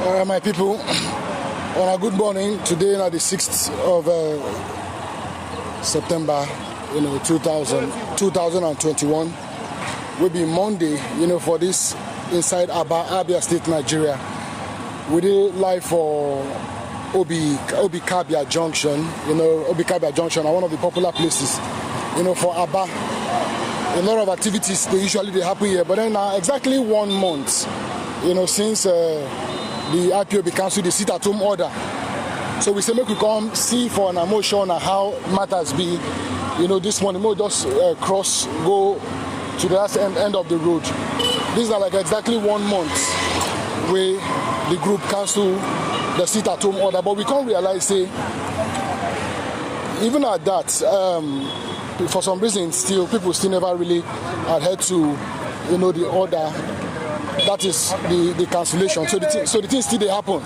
My people, on a good morning. Today, on the 6th of September, 2021, will be Monday, for this inside Abia State, Nigeria. We did live for Obi Kabia Junction, Obi Kabia Junction, one of the popular places, for Abba. A lot of activities they usually happen here, but then exactly 1 month, since the IPOB cancelled the sit-at-home order. So we say make we come see for an emotion and how matters be. This morning we'll just go to the last end of the road. These are like exactly 1 month where the group cancelled the sit-at-home order, but we can't realize, say, even at that, for some reason, people still never really adhered to, the order. That is the cancellation. So the things still they happen.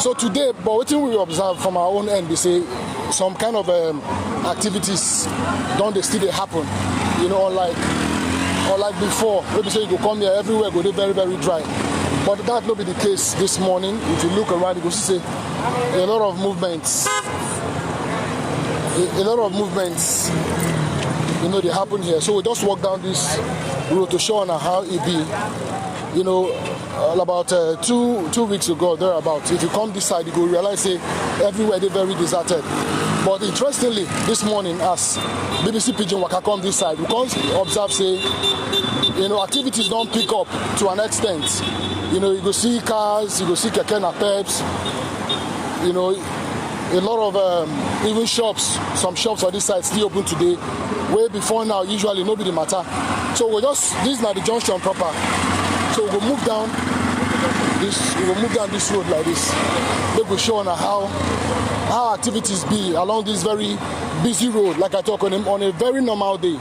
So today, but what we observe from our own end, we say some kind of activities don't they still they happen. Unlike before, maybe say you go come here everywhere, go they very, very dry. But that will be the case this morning. If you look around, you go see a lot of movements. They happen here. So we just walk down this road to show how it be. About 2 weeks ago, thereabouts, if you come this side, you go realize, say, everywhere they're very deserted. But interestingly, this morning, as BBC Pigeon Waka come this side, we can observe, say, activities don't pick up to an extent. You go see cars, you go see keke na peps, a lot of even shops, some shops on this side still open today. Way before now, usually nobody matter. So this is not the junction proper. So we'll move down this road like this. They will show how activities be along this very busy road, like I talk on a very normal day.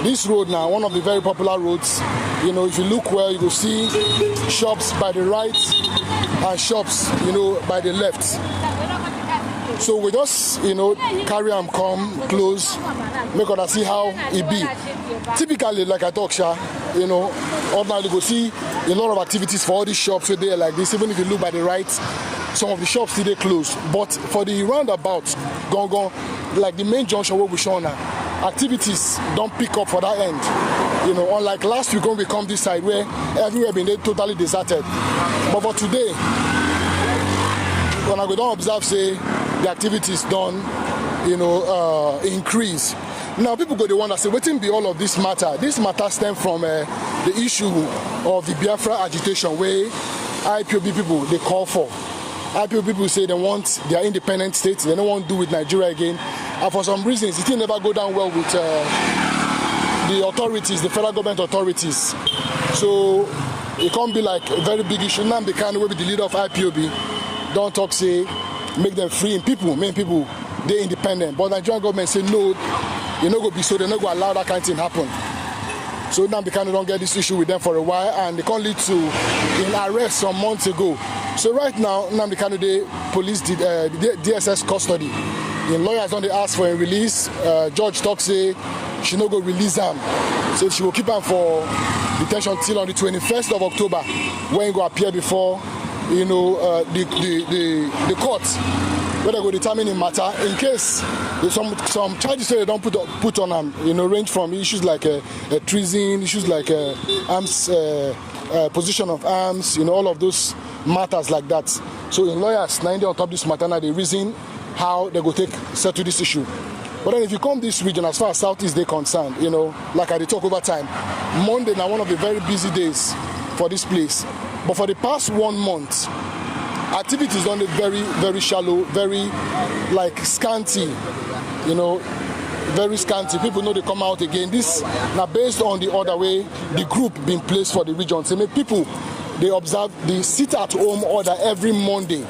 This road now, one of the very popular roads. If you look well, you will see shops by the right and shops, by the left. So we just, carry them, come close, make us see how it be. Typically, like I talk, ordinarily you go see a lot of activities for all these shops there like this. Even if you look by the right, some of the shops still they close. But for the roundabout, gone, like the main junction where we show now, activities don't pick up for that end. Unlike last week when we come this side where everywhere been totally deserted. But for today, when I go down observe, say, the activities done, increase. Now people go the one that say, waiting be all of this matter. This matter stems from the issue of the Biafra agitation where IPOB people they call for. IPOB people say they want their independent state, they don't want to do with Nigeria again. And for some reasons, it will never go down well with the authorities, the federal government authorities. So it can't be like a very big issue. Now they can't be the leader of IPOB. Don't talk, say, make them free in people, main people, they're independent. But Nigerian government say no, you're not going to be so, they're not going to allow that kind of thing happen. So now they kind of don't get this issue with them for a while, and they can't lead to an arrest some months ago. So right now, the candidate police did DSS custody. The lawyers don't they ask for a release. Judge talk say she not go release them. So she will keep them for detention till on the 21st of October, when he go appear before the court, where they go determine the matter in case there's some charges they don't put on them, range from issues like treason, issues like arms, position of arms, all of those matters like that. So in lawyers, 90 on top of this matter, now they reason how they go settle this issue. But then if you come this region, as far as Southeast they're concerned, like I talk over time, Monday now one of the very busy days for this place. But for the past 1 month, activities done very, very shallow, very scanty, very scanty. People know they come out again. This now based on the other way the group being placed for the region. So people they observe the sit-at-home order every Monday.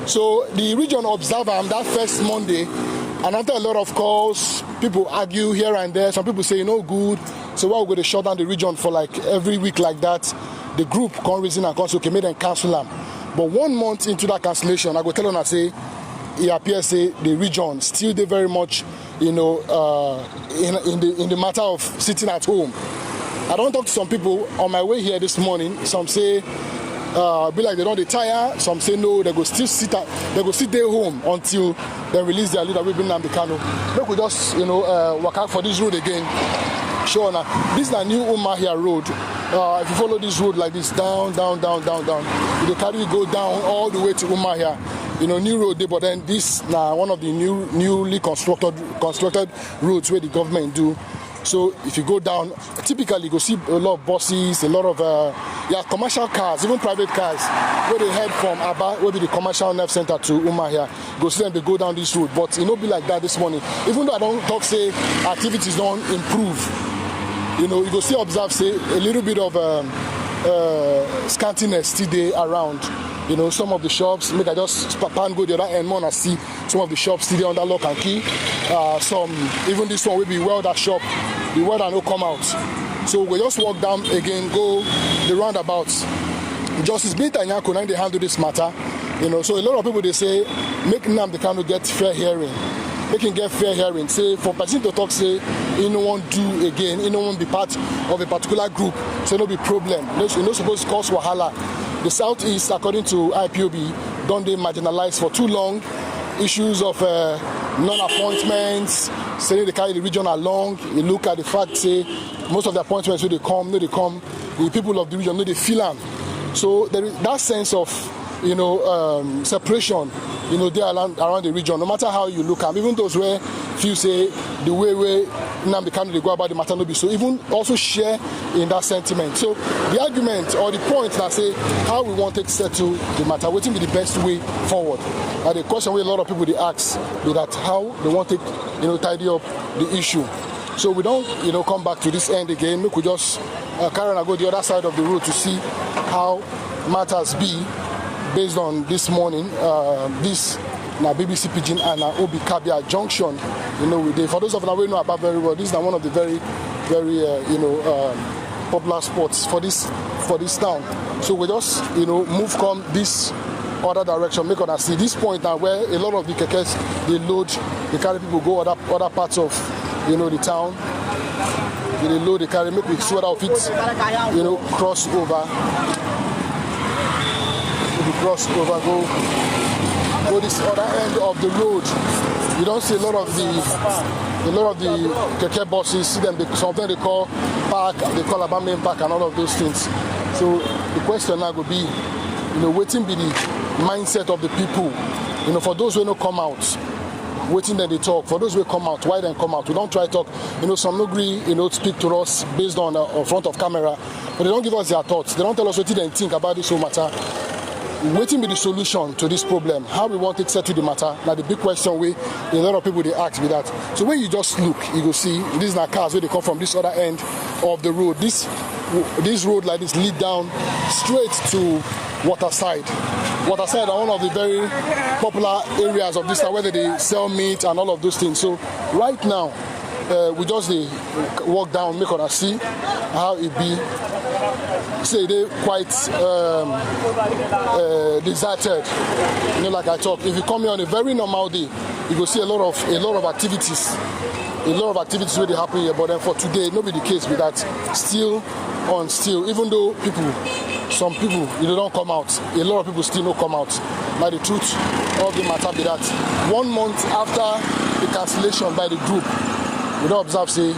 So the region observe that first Monday, and after a lot of calls, people argue here and there. Some people say no good. So why we go to shut down the region for every week like that? The group can't reason and can't say, okay, make them cancel them. But 1 month into that cancellation, I go tell them, I say, it appears say the region still they very much, in the matter of sitting at home. I don't talk to some people on my way here this morning. Some say be like they don't retire. Some say no, they go sit there home until they release their leader. We bring Nnamdi Kanu. They could just work out for this road again. Sure, now this is a new Umuahia road. If you follow this road like this, down, they carry go down all the way to Umuahia. New road there, but then this now one of the newly constructed roads where the government do. So if you go down, typically you go see a lot of buses, a lot of commercial cars, even private cars, where they head from Abia, where be the commercial nerve center to Umuahia. Go see them, they go down this road, but it not be like that this morning. Even though I don't talk say activities don't improve, you go see observe say a little bit of scantiness still there around. Some of the shops, make I just pan go the other end more and see some of the shops still there under lock and key. Some, even this one will be welder shop, the welder no come out. So we just walk down again, go the roundabouts. Justice Binta Nyako, now they handle this matter. So a lot of people, they say, make Nnamdi Kanu get fair hearing. Make him get fair hearing. Say, for person to talk, say, you no want do again, you no want be part of a particular group, so no be problem. You're not supposed to cause wahala. The Southeast, according to IPOB, don't they marginalize for too long? Issues of non-appointments, saying they carry the region along. You look at the fact, say, most of the appointments where they come, the people of the region, they feel them. So there is that sense of, separation, there around the region, no matter how you look at, even those where few say the way Nnamdi Kanu they go about the matter no be so, even also share in that sentiment. So the argument or the point that say how we want to settle the matter, what will be the best way forward? And the question where a lot of people they ask is that how they want to tidy up the issue. So we don't come back to this end again. We could just carry on and go the other side of the road to see how matters be based on this morning. This now BBC Pidgin and Obi Kabia Junction. For those of you who know about very well, this is one of the very popular spots for this town. So we just move come this other direction, make us see this point now where a lot of the kekes they carry people go other parts of the town. They load, they carry, make we see what outfit cross over. Cross over, go this other end of the road. You don't see a lot of the keke buses. See them, something they call park, they call about main park and all of those things. So the question now would be, waiting be the mindset of the people. For those who don't come out, waiting that they talk. For those who come out, why then come out? We don't try to talk. Some no agree, speak to us based on front of camera, but they don't give us their thoughts. They don't tell us what they think about this whole matter. Waiting be the solution to this problem. How we want to settle the matter. Now the big question a lot of people they ask me that. So when you just look, you go see these are cars where they come from this other end of the road. This road like this lead down straight to Waterside. Waterside are one of the very popular areas of this town where they sell meat and all of those things. So right now, we just walk down, make us see how it be. Say they quite deserted. Like I talk. If you come here on a very normal day, you go see a lot of activities. A lot of activities where they happen here, but then for today, not be the case with that. Still on still, even though some people they don't come out, a lot of people still don't come out. But the truth of the matter be that 1 month after the cancellation by the group, we don't observe say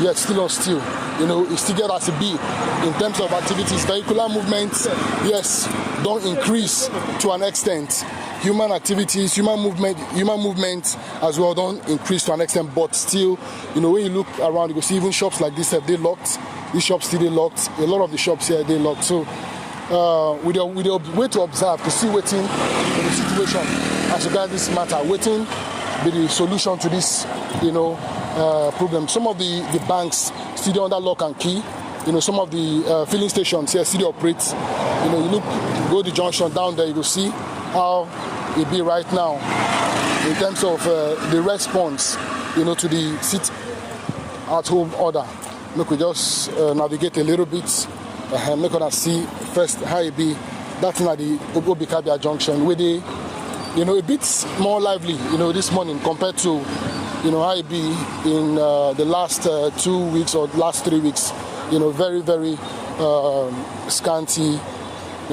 yet still on still. It still get as a be in terms of activities. Vehicular movements, yes, don't increase to an extent. Human activities, human movement as well don't increase to an extent, but still, when you look around, you can see even shops like this they locked. These shops still they locked. A lot of the shops here they locked. So with the way to observe to see waiting for the situation as regards this matter, waiting be the solution to this problem. Some of the banks still under lock and key. Some of the filling stations here still operate. You go to the junction down there, you will see how it be right now in terms of the response, to the sit-at-home order. Look, we just navigate a little bit. Make us see first how it be. That's not the Obi Kabia junction where they, a bit more lively, this morning compared to, how it be in the last 2 weeks or last 3 weeks. Very, very scanty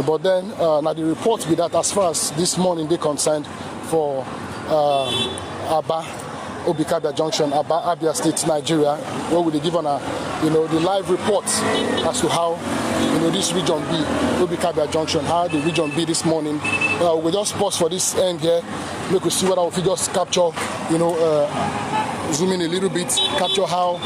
But then now the report be that as far as this morning they concerned for Abia, Abia Junction, Abia State, Nigeria, where we give on the live reports as to how this region be, Abia Junction, how the region be this morning. We just pause for this end here, make we see whether we just capture, zoom in a little bit, capture how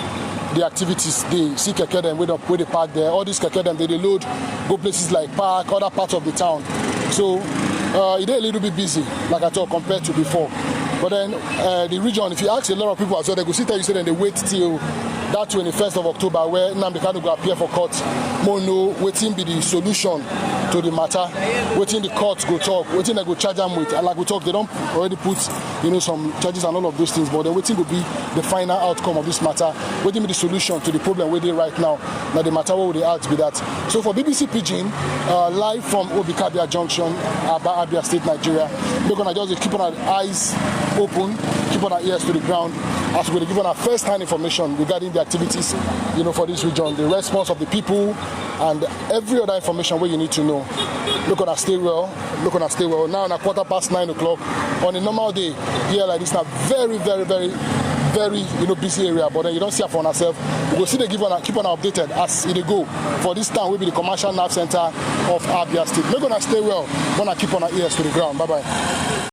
the activities they see keke them where they park there. All these keke them they load, go places like park, other parts of the town. So it is a little bit busy, like I told, compared to before. But then the region, if you ask a lot of people as well, they go sit there, you say then they wait till that 21st of October where Nnamdi Kanu go appear for court. More know waiting be the solution to the matter. Waiting the court go talk, waiting they go charge them with. And like we talk, they don't already put some charges and all of those things, but they're waiting to be the final outcome of this matter. Waiting be the solution to the problem where they right now. Now the matter what would they ask be that. So for BBC Pidgin, live from Abia Junction, Abia State, Nigeria, we're gonna just keep on our eyes open, keep on our ears to the ground as we're given our first-hand information regarding the activities, for this region, the response of the people, and every other information where you need to know. Look on our stay well. Now on a 9:15 on a normal day here like this, now very, very, very, very busy area, but then you don't see it for ourselves. We go see they keep on updated as it go for this town will be the commercial nerve center of Abia State. We're gonna stay well, gonna keep on our ears to the ground. Bye bye.